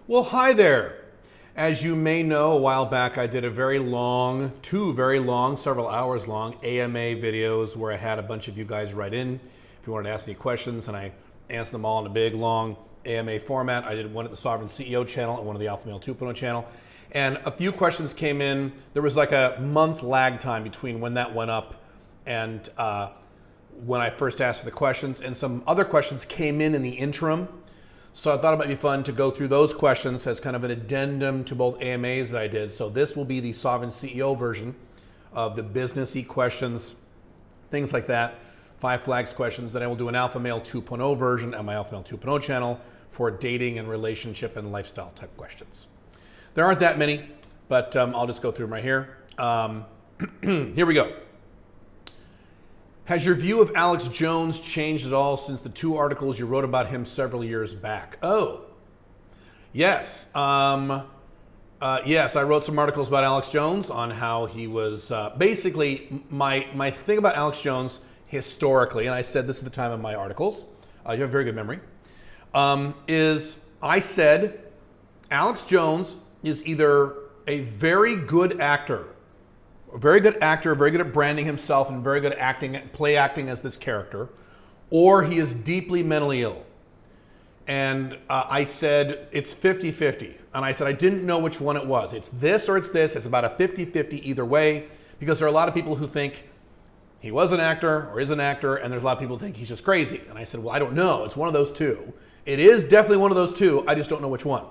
Well, hi there. As you may know, a while back I did a very long, several hours long AMA videos where I had a bunch of you guys write in if you wanted to ask me questions, and I answered them all in a big, long AMA format. I did one at the Sovereign CEO channel and one at the Alpha Male 2.0 channel. And a few questions came in. There was like a month lag time between when that went up and when I first asked the questions, and some other questions came in the interim. So I thought it might be fun to go through those questions as kind of an addendum to both AMAs that I did. So this will be the Sovereign CEO version of the businessy questions, things like that, 5 flags questions. Then I will do an Alpha Male 2.0 version on my Alpha Male 2.0 channel for dating and relationship and lifestyle type questions. There aren't that many, but I'll just go through them right here. Here we go. Has your view of Alex Jones changed at all since the 2 articles you wrote about him several years back? Oh, yes. Yes, I wrote some articles about Alex Jones on how he was basically my thing about Alex Jones historically, and I said this at the time of my articles. You have a very good memory. Is I said Alex Jones is either a very good actor, very good at branding himself and very good at play acting as this character, or he is deeply mentally ill. And I said it's 50-50. And I said I didn't know which one it was. It's this or it's this. It's about a 50-50 either way, because there are a lot of people who think he was an actor or is an actor, and there's a lot of people who think he's just crazy. And I said, well, I don't know. It's one of those two. It is definitely one of those two. I just don't know which one.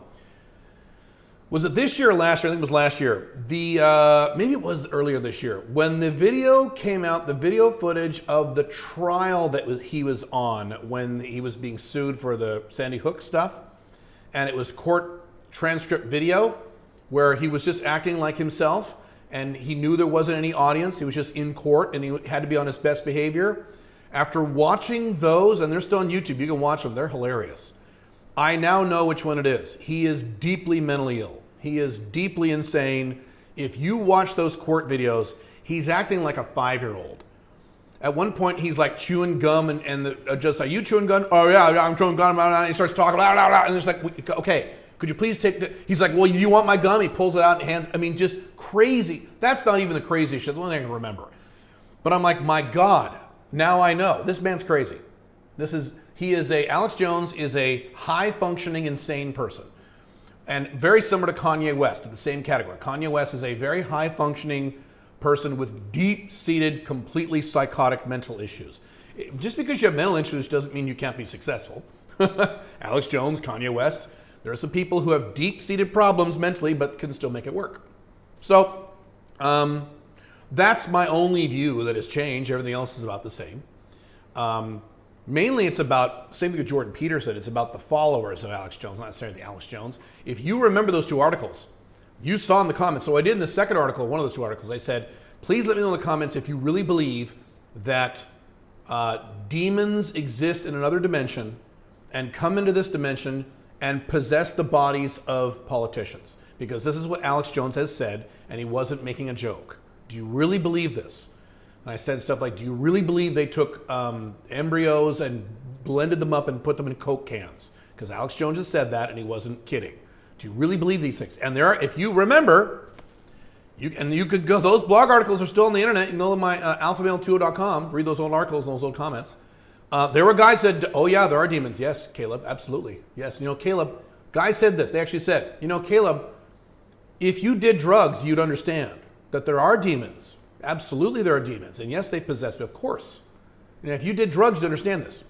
Was it this year or last year? I think it was last year. Maybe it was earlier this year. When the video came out, the video footage of the trial that he was on when he was being sued for the Sandy Hook stuff, and it was court transcript video where he was just acting like himself, and he knew there wasn't any audience. He was just in court, and he had to be on his best behavior. After watching those, and they're still on YouTube, you can watch them, they're hilarious. I now know which one it is. He is deeply mentally ill. He is deeply insane. If you watch those court videos, he's acting like a 5-year-old. At one point, he's like chewing gum, and the judge like, "You chewing gum?" "Oh yeah, I'm chewing gum." And he starts talking, blah, blah, blah, and it's like, okay, could you please take the... He's like, "Well, you want my gum?" He pulls it out and hands... I mean, just crazy. That's not even the craziest shit, the one thing I can remember. But I'm like, my God, now I know. This man's crazy. Alex Jones is a high-functioning, insane person. And very similar to Kanye West, in the same category. Kanye West is a very high-functioning person with deep-seated, completely psychotic mental issues. Just because you have mental issues doesn't mean you can't be successful. Alex Jones, Kanye West, there are some people who have deep-seated problems mentally but can still make it work. So that's my only view that has changed. Everything else is about the same. Mainly it's about, same thing with Jordan Peterson, it's about the followers of Alex Jones, not necessarily Alex Jones. If you remember those 2 articles, you saw in the comments, so I did in the second article, one of those 2 articles, I said, please let me know in the comments if you really believe that demons exist in another dimension and come into this dimension and possess the bodies of politicians. Because this is what Alex Jones has said, and he wasn't making a joke. Do you really believe this? And I said stuff like, do you really believe they took embryos and blended them up and put them in Coke cans? Because Alex Jones has said that, and he wasn't kidding. Do you really believe these things? And there are, if you remember, you could go, those blog articles are still on the internet. You can go to my alphamale20.com, read those old articles and those old comments. There were guys that said, oh yeah, there are demons. Yes, Caleb, absolutely. Yes, Caleb, guys said this. They actually said, Caleb, if you did drugs, you'd understand that there are demons. Absolutely there are demons. And yes, they possess me, of course. And if you did drugs, you'd understand this.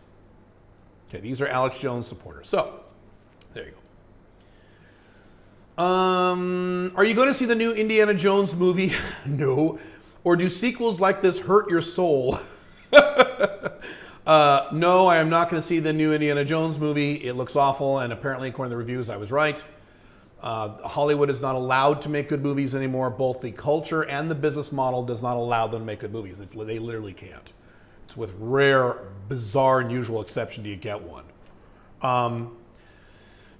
Okay, these are Alex Jones supporters. So, there you go. Are you going to see the new Indiana Jones movie? No. Or do sequels like this hurt your soul? No, I am not going to see the new Indiana Jones movie. It looks awful, and apparently, according to the reviews, I was right. Hollywood is not allowed to make good movies anymore. Both the culture and the business model does not allow them to make good movies. They literally can't. It's with rare, bizarre, unusual exception do you get one.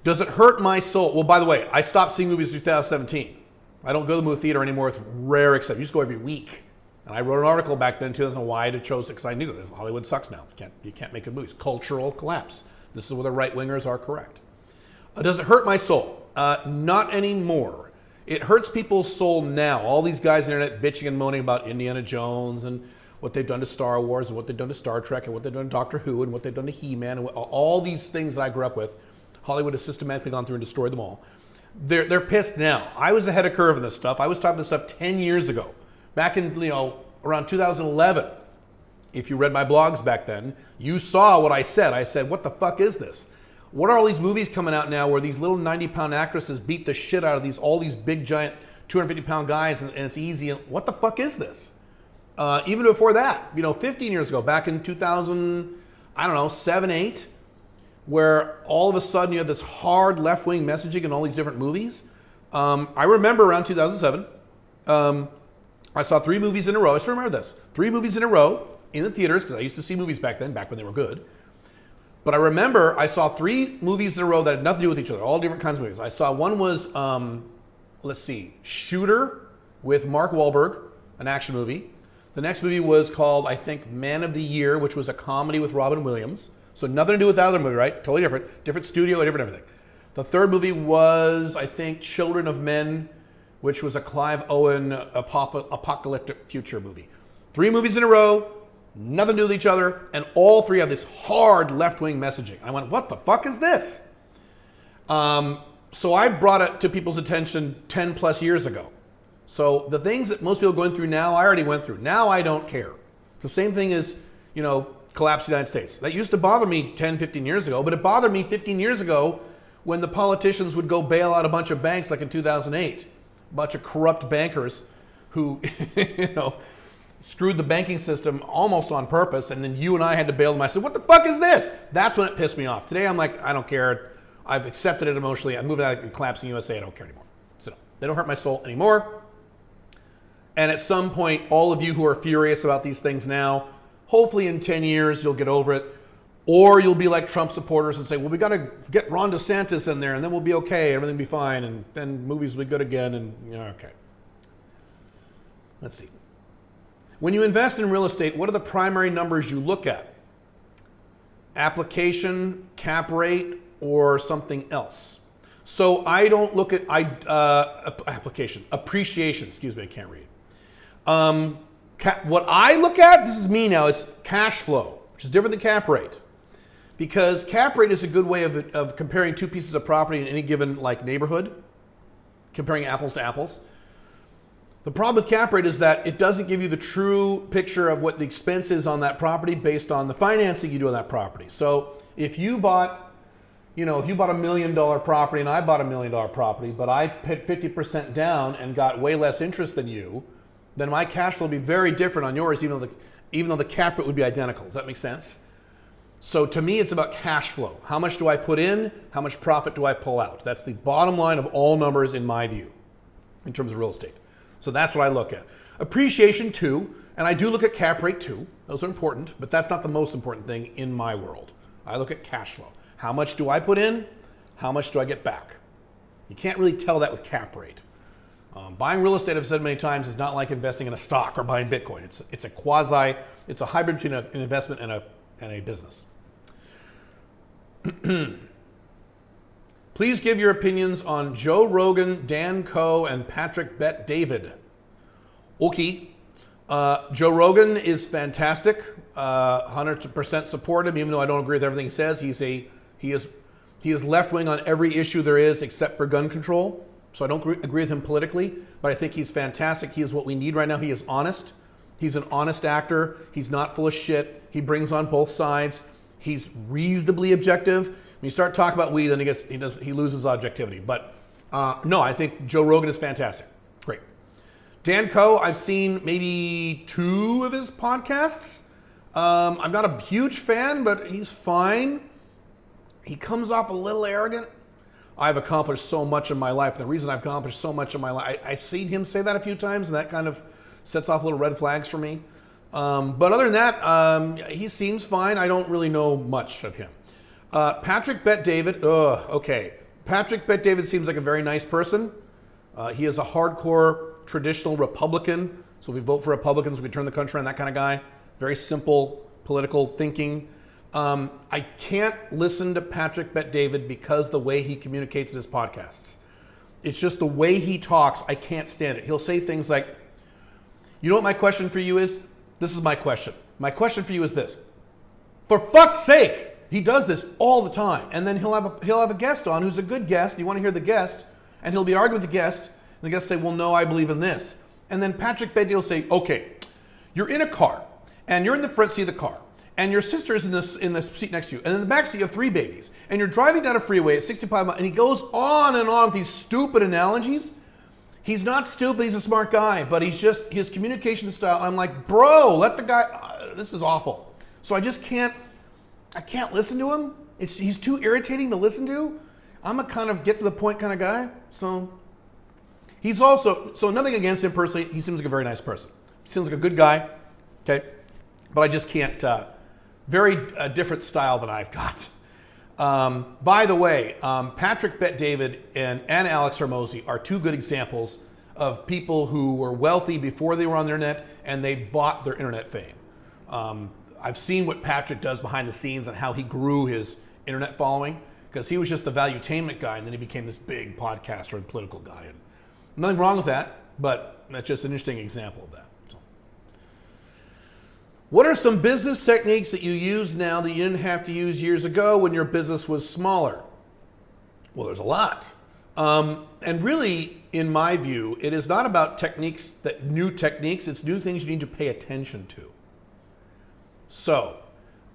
Does it hurt my soul? Well, by the way, I stopped seeing movies in 2017. I don't go to the movie theater anymore with rare exception. I used to go every week. And I wrote an article back then, 2000, why I chose it, because I knew that Hollywood sucks now. You can't make good movies. Cultural collapse. This is where the right-wingers are correct. Does it hurt my soul? Not anymore. It hurts people's soul now. All these guys on the internet bitching and moaning about Indiana Jones and what they've done to Star Wars and what they've done to Star Trek and what they've done to Doctor Who and what they've done to He-Man and all these things that I grew up with. Hollywood has systematically gone through and destroyed them all. They're pissed now. I was ahead of curve in this stuff. I was talking this stuff 10 years ago, back in around 2011. If you read my blogs back then, you saw what I said. I said, what the fuck is this? What are all these movies coming out now where these little 90-pound actresses beat the shit out of all these big, giant 250-pound guys and it's easy? And what the fuck is this? Even before that, 15 years ago, back in 2007, 8, where all of a sudden you had this hard left-wing messaging in all these different movies. I remember around 2007, I saw 3 movies in a row. I still remember this. 3 movies in a row in the theaters, because I used to see movies back then, back when they were good. But I remember I saw 3 movies in a row that had nothing to do with each other, all different kinds of movies. I saw one was, Shooter with Mark Wahlberg, an action movie. The next movie was called, I think, Man of the Year, which was a comedy with Robin Williams. So nothing to do with that other movie, right? Totally different. Different studio, different everything. The third movie was, I think, Children of Men, which was a Clive Owen apocalyptic future movie. 3 movies in a row, nothing to do with each other, and all 3 have this hard left-wing messaging. I went, what the fuck is this? So I brought it to people's attention 10 plus years ago. So the things that most people are going through now, I already went through. Now I don't care. It's the same thing as, collapse of the United States. That used to bother me 10, 15 years ago, but it bothered me 15 years ago when the politicians would go bail out a bunch of banks like in 2008. A bunch of corrupt bankers who, screwed the banking system almost on purpose, and then you and I had to bail them. I said, what the fuck is this? That's when it pissed me off. Today I'm like, I don't care. I've accepted it emotionally. I'm moving out of collapsing USA. I don't care anymore. So no, they don't hurt my soul anymore. And at some point, all of you who are furious about these things now, hopefully in 10 years, you'll get over it. Or you'll be like Trump supporters and say, well, we got to get Ron DeSantis in there and then we'll be okay. Everything will be fine. And then movies will be good again. And okay. Let's see. When you invest in real estate, what are the primary numbers you look at? Application, cap rate, or something else? So I don't look at application, appreciation, excuse me, I can't read. What I look at, this is me now, is cash flow, which is different than cap rate. Because cap rate is a good way of comparing 2 pieces of property in any given neighborhood, comparing apples to apples. The problem with cap rate is that it doesn't give you the true picture of what the expense is on that property based on the financing you do on that property. So if you bought, a $1 million property and I bought a $1 million property, but I put 50% down and got way less interest than you, then my cash flow would be very different on yours, even though the cap rate would be identical. Does that make sense? So to me, it's about cash flow. How much do I put in? How much profit do I pull out? That's the bottom line of all numbers in my view, in terms of real estate. So that's what I look at. Appreciation too, and I do look at cap rate too. Those are important, but that's not the most important thing in my world. I look at cash flow. How much do I put in? How much do I get back? You can't really tell that with cap rate. Buying real estate, I've said many times, is not like investing in a stock or buying Bitcoin. It's a hybrid between an investment and a business. Please give your opinions on Joe Rogan, Dan Coe, and Patrick Bet-David. Okay. Joe Rogan is fantastic. 100% support him, even though I don't agree with everything he says. He is left-wing on every issue there is except for gun control. So I don't agree with him politically, but I think he's fantastic. He is what we need right now. He is honest. He's an honest actor. He's not full of shit. He brings on both sides. He's reasonably objective. When you start talking about weed, then he loses objectivity. But no, I think Joe Rogan is fantastic. Great. Dan Coe, I've seen maybe 2 of his podcasts. I'm not a huge fan, but he's fine. He comes off a little arrogant. I've accomplished so much in my life. The reason I've accomplished so much in my life, I've seen him say that a few times, and that kind of sets off little red flags for me. But other than that, he seems fine. I don't really know much of him. Patrick Bet-David, okay. Patrick Bet-David seems like a very nice person. He is a hardcore traditional Republican. So if we vote for Republicans, we turn the country on, that kind of guy. Very simple political thinking. I can't listen to Patrick Bet-David because the way he communicates in his podcasts. It's just the way he talks. I can't stand it. He'll say things like, you know what my question for you is? This is my question. My question for you is this. For fuck's sake, he does this all the time. And then he'll have a guest on who's a good guest. You want to hear the guest, and he'll be arguing with the guest. And the guest say, well, no, I believe in this. And then Patrick Bet will say, okay, you're in a car, and you're in the front seat of the car, and your sister's in the seat next to you, and in the back seat you have 3 babies, and you're driving down a freeway at 65 miles, and he goes on and on with these stupid analogies. He's not stupid, he's a smart guy, but he's just, his communication style, I'm like, bro, let the guy, this is awful. So I can't listen to him. He's too irritating to listen to. I'm a kind of get to the point kind of guy. So he's also, so nothing against him personally, he seems like a very nice person. He seems like a good guy, okay? But I just can't, very different style than I've got. By the way, Patrick Bet-David and Alex Hormozi are 2 good examples of people who were wealthy before they were on the internet and they bought their internet fame. I've seen what Patrick does behind the scenes and how he grew his internet following, because he was just the valuetainment guy and then he became this big podcaster and political guy. And nothing wrong with that, but that's just an interesting example of that. So. What are some business techniques that you use now that you didn't have to use years ago when your business was smaller? Well, there's a lot. And really, in my view, it is not about new techniques, it's new things you need to pay attention to. So,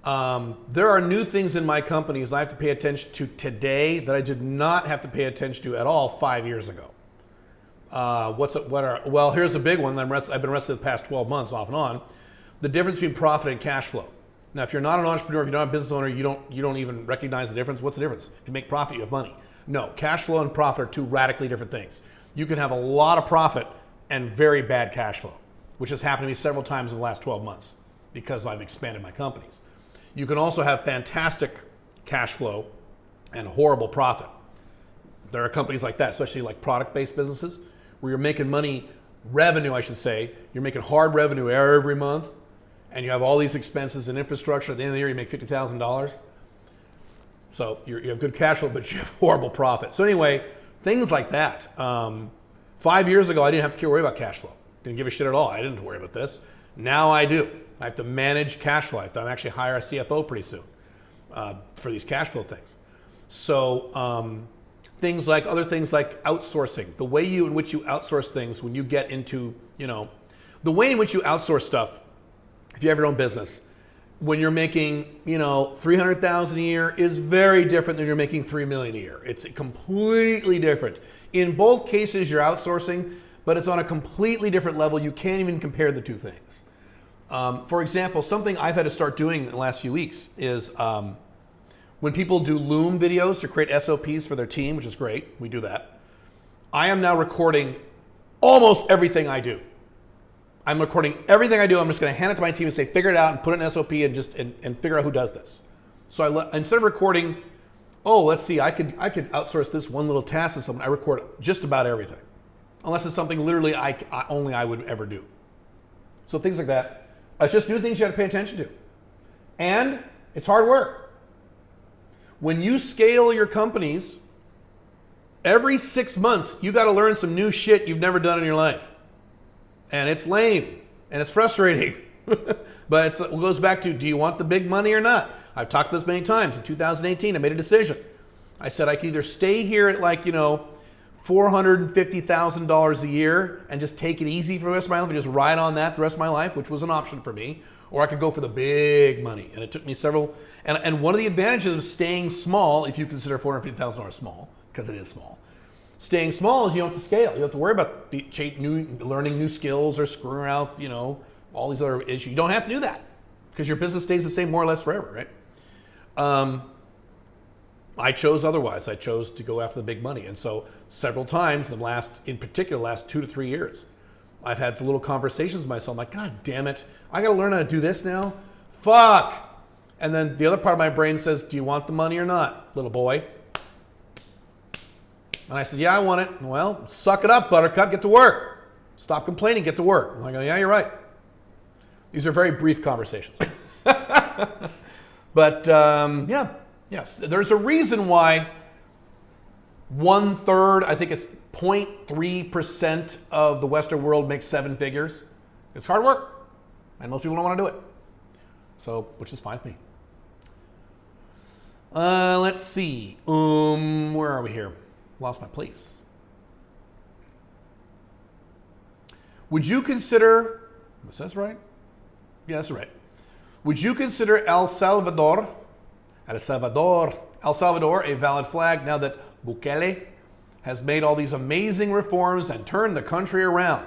there are new things in my companies I have to pay attention to today that I did not have to pay attention to at all 5 years ago. Well, here's a big one that I've been wrestling the past 12 months off and on. The difference between profit and cash flow. Now, if you're not an entrepreneur, if you're not a business owner, you don't even recognize the difference. What's the difference? If you make profit, you have money. No, cash flow and profit are 2 radically different things. You can have a lot of profit and very bad cash flow, which has happened to me several times in the last 12 months because I've expanded my companies. You can also have fantastic cash flow and horrible profit. There are companies like that, especially like product-based businesses, where you're making money, revenue, I should say. You're making hard revenue every month, and you have all these expenses and infrastructure. At the end of the year, you make $50,000. So you have good cash flow, but you have horrible profit. So anyway, things like that. 5 years ago, I didn't have to worry about cash flow. Didn't give a shit at all. I didn't worry about this. Now I do. I have to manage cash flow. I have to actually hire a CFO pretty soon for these cash flow things. So other things like outsourcing, the way in which you outsource things when you get into, the way in which you outsource stuff, if you have your own business, when you're making, $300,000 a year is very different than you're making $3 million a year. It's completely different. In both cases, you're outsourcing, but it's on a completely different level. You can't even compare the 2 things. For example, something I've had to start doing in the last few weeks is when people do Loom videos to create SOPs for their team, which is great, we do that. I am now recording almost everything I do. I'm recording everything I do. I'm just going to hand it to my team and say, figure it out and put it in SOP and figure out who does this. So instead of recording, let's see, I could outsource this one little task to someone. I record just about everything, unless it's something literally only I would ever do. So things like that. It's just new things you have to pay attention to, and it's hard work. When you scale your companies, every 6 months you got to learn some new shit you've never done in your life. And it's lame, and it's frustrating. But it goes back to, do you want the big money or not? I've talked about this many times. In 2018, I made a decision. I said I could either stay here at $450,000 a year and just take it easy for the rest of my life and just ride on that the rest of my life, which was an option for me, or I could go for the big money. And it took me several, and one of the advantages of staying small, if you consider $450,000 small, because it is small, staying small is you don't have to scale. You don't have to worry about learning new skills or screwing around, all these other issues. You don't have to do that because your business stays the same more or less forever, right? I chose otherwise. I chose to go after the big money. And so several times in particular, the last 2 to 3 years, I've had some little conversations with myself. I'm like, God damn it. I got to learn how to do this now. Fuck. And then the other part of my brain says, do you want the money or not, little boy? And I said, yeah, I want it. Well, suck it up, buttercup. Get to work. Stop complaining. Get to work. And I go, yeah, you're right. These are very brief conversations. But yes, there's a reason why 1/3, I think it's 0.3% of the Western world makes 7 figures. It's hard work, and most people don't want to do it. So, which is fine with me. Let's see. Where are we here? Lost my place. Would you consider, is this right? Yeah, that's right. Would you consider El Salvador a valid flag now that Bukele has made all these amazing reforms and turned the country around?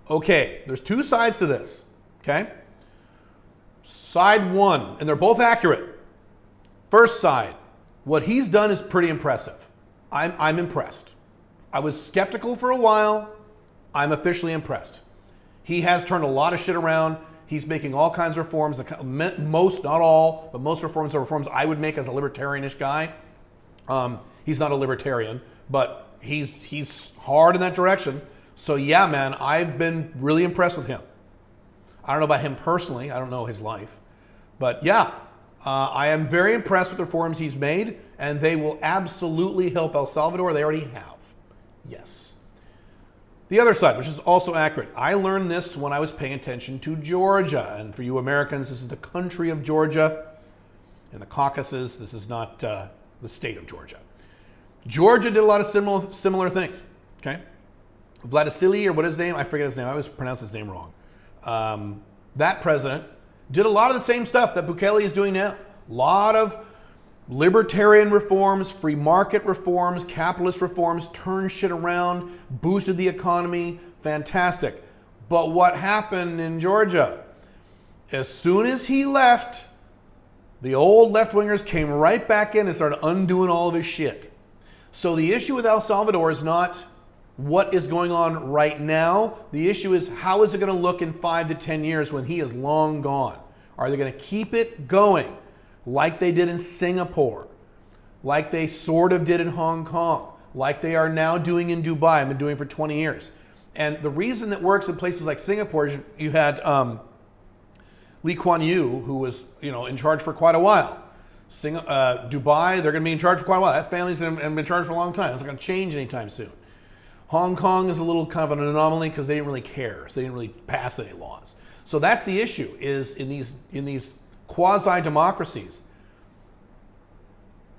Okay, there's 2 sides to this, okay? Side 1, and they're both accurate. First side, what he's done is pretty impressive. I'm impressed. I was skeptical for a while. I'm officially impressed. He has turned a lot of shit around. He's making all kinds of reforms, most, not all, but most reforms are reforms I would make as a libertarianish guy. He's not a libertarian, but he's hard in that direction. So yeah, man, I've been really impressed with him. I don't know about him personally. I don't know his life. But yeah, I am very impressed with the reforms he's made, and they will absolutely help El Salvador. They already have. Yes. The other side, which is also accurate. I learned this when I was paying attention to Georgia. And for you Americans, this is the country of Georgia. In the Caucasus, this is not the state of Georgia. Georgia did a lot of similar things. Okay, Vladisili, or what is his name? I forget his name. I always pronounce his name wrong. That president did a lot of the same stuff that Bukele is doing now. A lot of libertarian reforms, free market reforms, capitalist reforms, turned shit around, boosted the economy, fantastic. But what happened in Georgia? As soon as he left, the old left-wingers came right back in and started undoing all of his shit. So the issue with El Salvador is not what is going on right now. The issue is, how is it going to look in 5 to 10 years when he is long gone? Are they going to keep it going like they did in Singapore, like they sort of did in Hong Kong, like they are now doing in Dubai, and been doing for 20 years? And the reason that works in places like Singapore is you had Lee Kuan Yew, who was in charge for quite a while. Dubai, they're going to be in charge for quite a while. That family's been in charge for a long time. It's not going to change anytime soon. Hong Kong is a little kind of an anomaly because they didn't really care, so they didn't really pass any laws. So that's the issue, is in these quasi-democracies,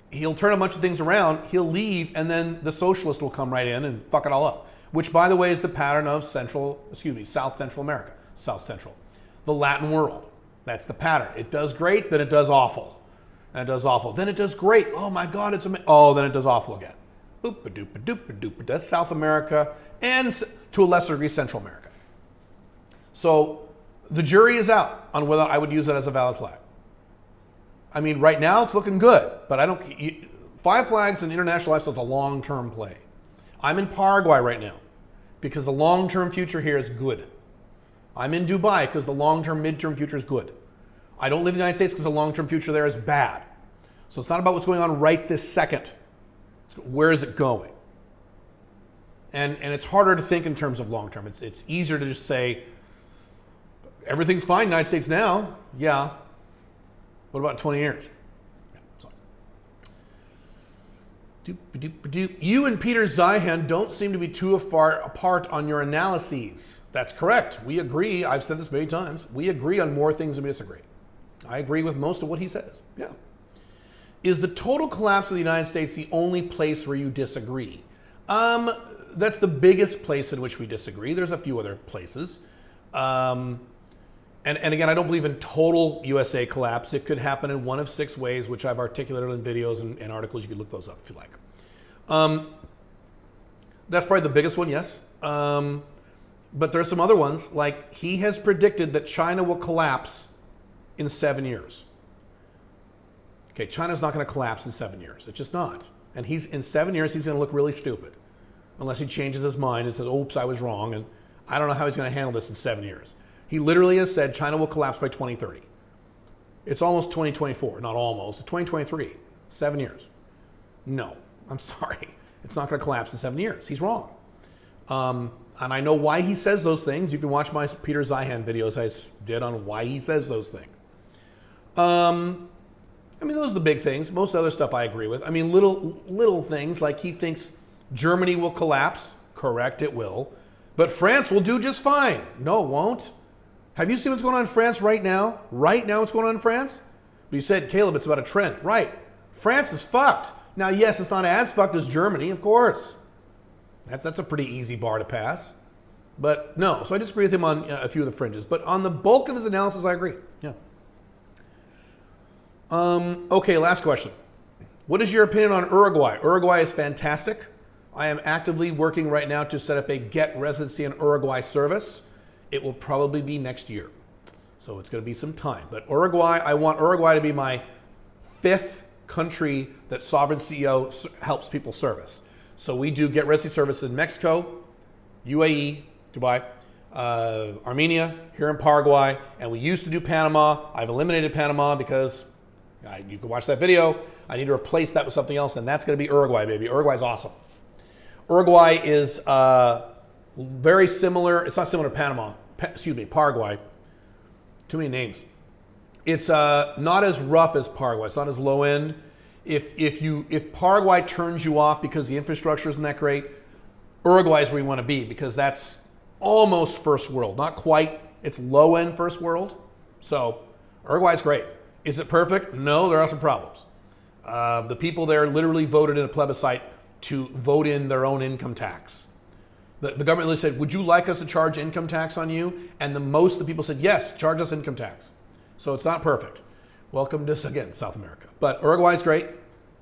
he'll turn a bunch of things around, he'll leave, and then the socialist will come right in and fuck it all up. Which, by the way, is the pattern of South Central America. South Central. The Latin world. That's the pattern. It does great, then it does awful. And it does awful. Then it does great. Oh my God, it's amazing. Oh, then it does awful again. Boop-a-doop-a-doop-a-doop. That's South America, and to a lesser degree, Central America. So the jury is out on whether I would use it as a valid flag. I mean, right now it's looking good, but I don't. 5 flags in international lifestyle is a long-term play. I'm in Paraguay right now because the long-term future here is good. I'm in Dubai because the long-term, mid-term future is good. I don't live in the United States because the long-term future there is bad. So it's not about what's going on right this second. It's where is it going? And it's harder to think in terms of long-term. It's easier to just say, everything's fine in the United States now. Yeah. What about 20 years? You and Peter Zeihan don't seem to be too far apart on your analyses. That's correct. We agree. I've said this many times. We agree on more things than we disagree. I agree with most of what he says. Yeah. Is the total collapse of the United States the only place where you disagree? That's the biggest place in which we disagree. There's a few other places. And again, I don't believe in total USA collapse. It could happen in one of 6 ways, which I've articulated in videos and articles. You can look those up if you like. That's probably the biggest one, yes. But there's some other ones, like he has predicted that China will collapse in 7 years. Okay, China's not going to collapse in 7 years. It's just not. And in 7 years, he's going to look really stupid. Unless he changes his mind and says, oops, I was wrong. And I don't know how he's going to handle this in 7 years. He literally has said China will collapse by 2030. It's almost 2024, not almost, it's 2023, 7 years. No, I'm sorry. It's not going to collapse in 7 years. He's wrong. And I know why he says those things. You can watch my Peter Zeihan videos I did on why he says those things. I mean, those are the big things. Most other stuff I agree with. I mean, little things like he thinks Germany will collapse. Correct, it will. But France will do just fine. No, it won't. Have you seen what's going on in France right now? Right now, what's going on in France? But you said, Caleb, it's about a trend. Right. France is fucked. Now, yes, it's not as fucked as Germany, of course. That's a pretty easy bar to pass. But no, so I disagree with him on a few of the fringes. But on the bulk of his analysis, I agree. Yeah. Okay, last question. What is your opinion on Uruguay? Uruguay is fantastic. I am actively working right now to set up a Get Residency in Uruguay service. It will probably be next year. So it's going to be some time. But Uruguay, I want Uruguay to be my 5th country that Sovereign CEO helps people service. So we do Get Residency service in Mexico, UAE, Dubai, Armenia, here in Paraguay, and we used to do Panama. I've eliminated Panama because you can watch that video. I need to replace that with something else, and that's going to be Uruguay, baby. Uruguay's awesome. Uruguay is very similar. It's not similar to Panama. Paraguay. Too many names. It's not as rough as Paraguay. It's not as low end. If Paraguay turns you off because the infrastructure isn't that great, Uruguay is where you want to be because that's almost first world. Not quite. It's low end first world. So Uruguay's great. Is it perfect? No, there are some problems. The people there literally voted in a plebiscite to vote in their own income tax. The government literally said, would you like us to charge income tax on you? And most of the people said, yes, charge us income tax. So it's not perfect. Welcome to, again, South America. But Uruguay's great.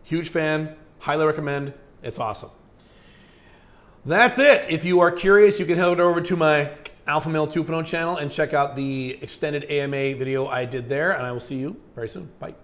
Huge fan. Highly recommend. It's awesome. That's it. If you are curious, you can head over to my Alpha Male 2.0 channel and check out the extended AMA video I did there. And I will see you very soon. Bye.